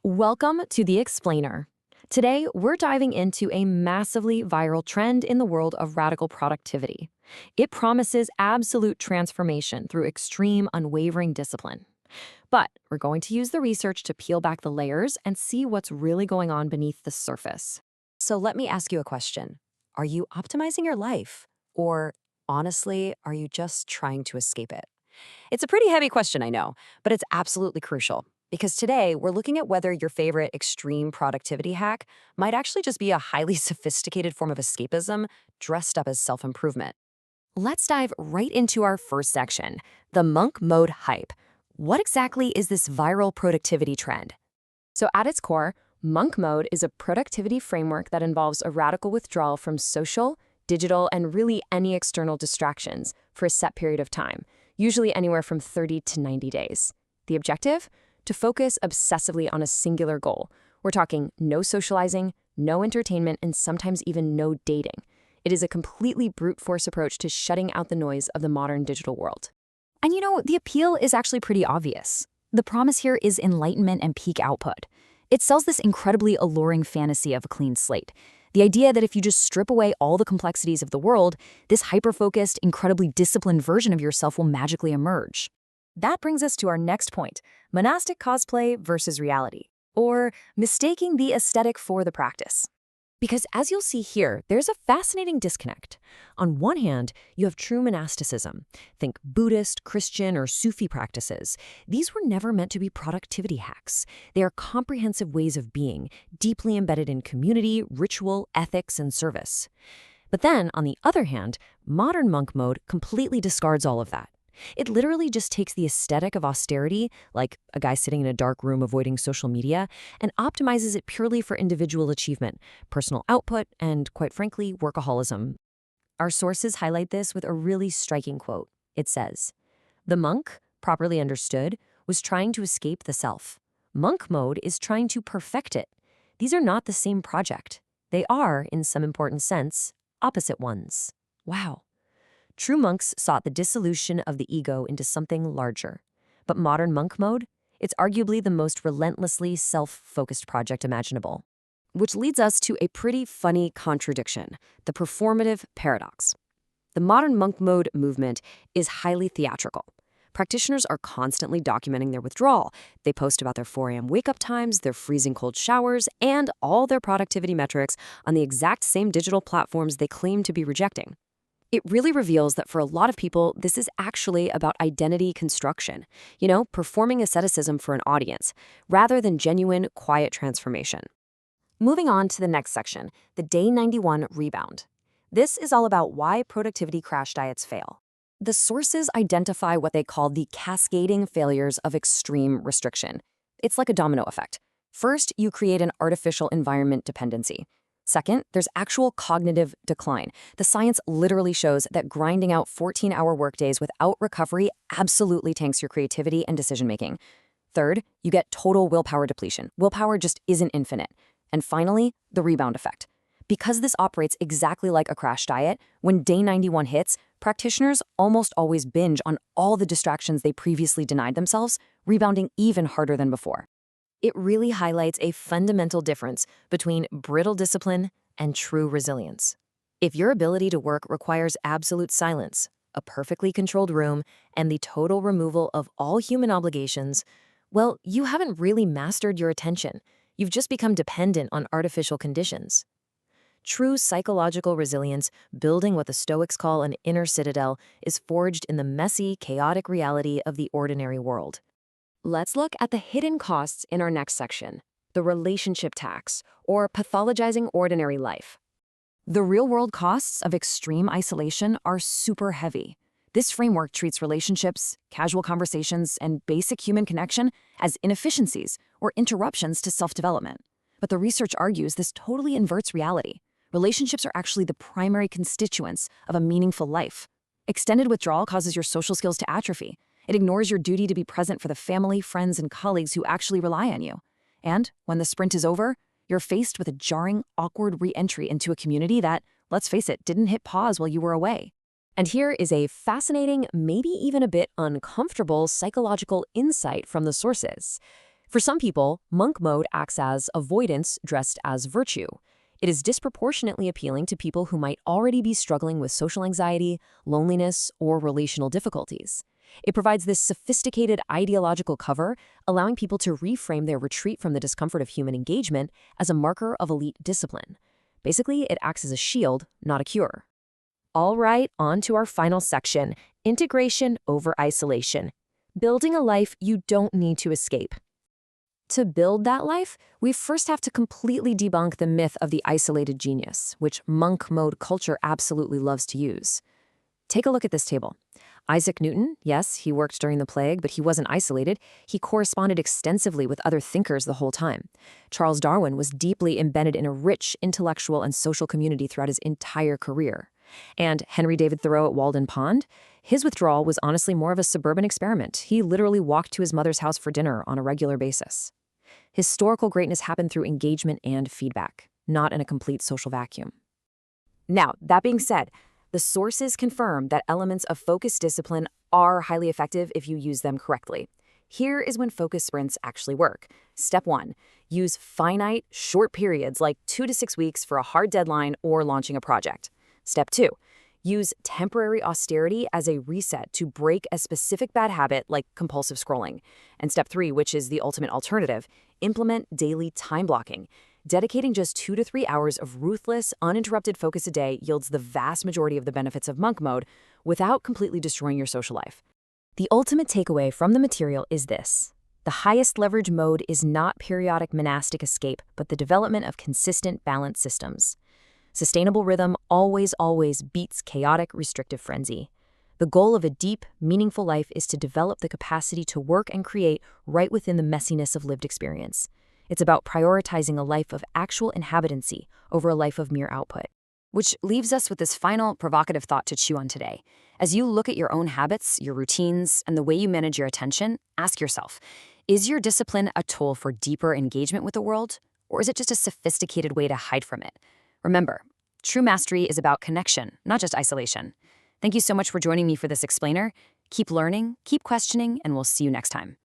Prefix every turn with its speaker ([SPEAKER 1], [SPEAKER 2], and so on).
[SPEAKER 1] Welcome to The Explainer. Today, we're diving into a massively viral trend in the world of radical productivity. It promises absolute transformation through extreme, unwavering discipline. But we're going to use the research to peel back the layers and see what's really going on beneath the surface.
[SPEAKER 2] So let me ask you a question. Are you optimizing your life? Or honestly, are you just trying to escape it? It's a pretty heavy question, I know, but it's absolutely crucial. Because today, we're looking at whether your favorite extreme productivity hack might actually just be a highly sophisticated form of escapism dressed up as self-improvement. Let's dive right into our first section, the monk mode hype. What exactly is this viral productivity trend?
[SPEAKER 1] So, at its core, monk mode is a productivity framework that involves a radical withdrawal from social, digital, and really any external distractions for a set period of time, usually anywhere from 30 to 90 days. The objective? To focus obsessively on a singular goal. We're talking no socializing, no entertainment, and sometimes even no dating. It is a completely brute force approach to shutting out the noise of the modern digital world.
[SPEAKER 2] And the appeal is actually pretty obvious. The promise here is enlightenment and peak output. It sells this incredibly alluring fantasy of a clean slate. The idea that if you just strip away all the complexities of the world, this hyper-focused, incredibly disciplined version of yourself will magically emerge. That brings us to our next point, monastic cosplay versus reality, or mistaking the aesthetic for the practice. Because as you'll see here, there's a fascinating disconnect. On one hand, you have true monasticism. Think Buddhist, Christian, or Sufi practices. These were never meant to be productivity hacks. They are comprehensive ways of being, deeply embedded in community, ritual, ethics, and service. But then, on the other hand, modern monk mode completely discards all of that. It literally just takes the aesthetic of austerity, like a guy sitting in a dark room avoiding social media, and optimizes it purely for individual achievement, personal output, and, quite frankly, workaholism. Our sources highlight this with a really striking quote. It says, "The monk, properly understood, was trying to escape the self. Monk mode is trying to perfect it. These are not the same project. They are, in some important sense, opposite ones." Wow. True monks sought the dissolution of the ego into something larger. But modern monk mode? It's arguably the most relentlessly self-focused project imaginable. Which leads us to a pretty funny contradiction, the performative paradox. The modern monk mode movement is highly theatrical. Practitioners are constantly documenting their withdrawal. They post about their 4 a.m. wake-up times, their freezing cold showers, and all their productivity metrics on the exact same digital platforms they claim to be rejecting. It really reveals that for a lot of people, this is actually about identity construction, performing asceticism for an audience, rather than genuine, quiet transformation. Moving on to the next section, the Day 91 rebound. This is all about why productivity crash diets fail. The sources identify what they call the cascading failures of extreme restriction. It's like a domino effect. First, you create an artificial environment dependency. Second, there's actual cognitive decline. The science literally shows that grinding out 14-hour workdays without recovery absolutely tanks your creativity and decision-making. Third, you get total willpower depletion. Willpower just isn't infinite. And finally, the rebound effect. Because this operates exactly like a crash diet, when day 91 hits, practitioners almost always binge on all the distractions they previously denied themselves, rebounding even harder than before. It really highlights a fundamental difference between brittle discipline and true resilience. If your ability to work requires absolute silence, a perfectly controlled room, and the total removal of all human obligations, well, you haven't really mastered your attention. You've just become dependent on artificial conditions. True psychological resilience, building what the Stoics call an inner citadel, is forged in the messy, chaotic reality of the ordinary world. Let's look at the hidden costs in our next section, the relationship tax, or pathologizing ordinary life. The real-world costs of extreme isolation are super heavy. This framework treats relationships, casual conversations, and basic human connection as inefficiencies or interruptions to self-development. But the research argues this totally inverts reality. Relationships are actually the primary constituents of a meaningful life. Extended withdrawal causes your social skills to atrophy. It ignores your duty to be present for the family, friends, and colleagues who actually rely on you. And when the sprint is over, you're faced with a jarring, awkward re-entry into a community that, let's face it, didn't hit pause while you were away. And here is a fascinating, maybe even a bit uncomfortable psychological insight from the sources.
[SPEAKER 1] For some people, monk mode acts as avoidance dressed as virtue. It is disproportionately appealing to people who might already be struggling with social anxiety, loneliness, or relational difficulties. It provides this sophisticated ideological cover, allowing people to reframe their retreat from the discomfort of human engagement as a marker of elite discipline. Basically, it acts as a shield, not a cure. All right, on to our final section, integration over isolation. Building a life you don't need to escape. To build that life, we first have to completely debunk the myth of the isolated genius, which monk mode culture absolutely loves to use. Take a look at this table. Isaac Newton, yes, he worked during the plague, but he wasn't isolated. He corresponded extensively with other thinkers the whole time. Charles Darwin was deeply embedded in a rich intellectual and social community throughout his entire career. And Henry David Thoreau at Walden Pond, his withdrawal was honestly more of a suburban experiment. He literally walked to his mother's house for dinner on a regular basis. Historical greatness happened through engagement and feedback, not in a complete social vacuum. Now, that being said, the sources confirm that elements of focus discipline are highly effective if you use them correctly. Here is when focus sprints actually work. Step 1, use finite, short periods like 2 to 6 weeks for a hard deadline or launching a project. Step 2, use temporary austerity as a reset to break a specific bad habit like compulsive scrolling. And step 3, which is the ultimate alternative, implement daily time blocking. Dedicating just 2 to 3 hours of ruthless, uninterrupted focus a day yields the vast majority of the benefits of monk mode without completely destroying your social life. The ultimate takeaway from the material is this. The highest leverage mode is not periodic monastic escape, but the development of consistent, balanced systems. Sustainable rhythm always beats chaotic, restrictive frenzy. The goal of a deep, meaningful life is to develop the capacity to work and create right within the messiness of lived experience. It's about prioritizing a life of actual inhabitancy over a life of mere output. Which leaves us with this final provocative thought to chew on today. As you look at your own habits, your routines, and the way you manage your attention, ask yourself, is your discipline a tool for deeper engagement with the world, or is it just a sophisticated way to hide from it? Remember, true mastery is about connection, not just isolation. Thank you so much for joining me for this explainer. Keep learning, keep questioning, and we'll see you next time.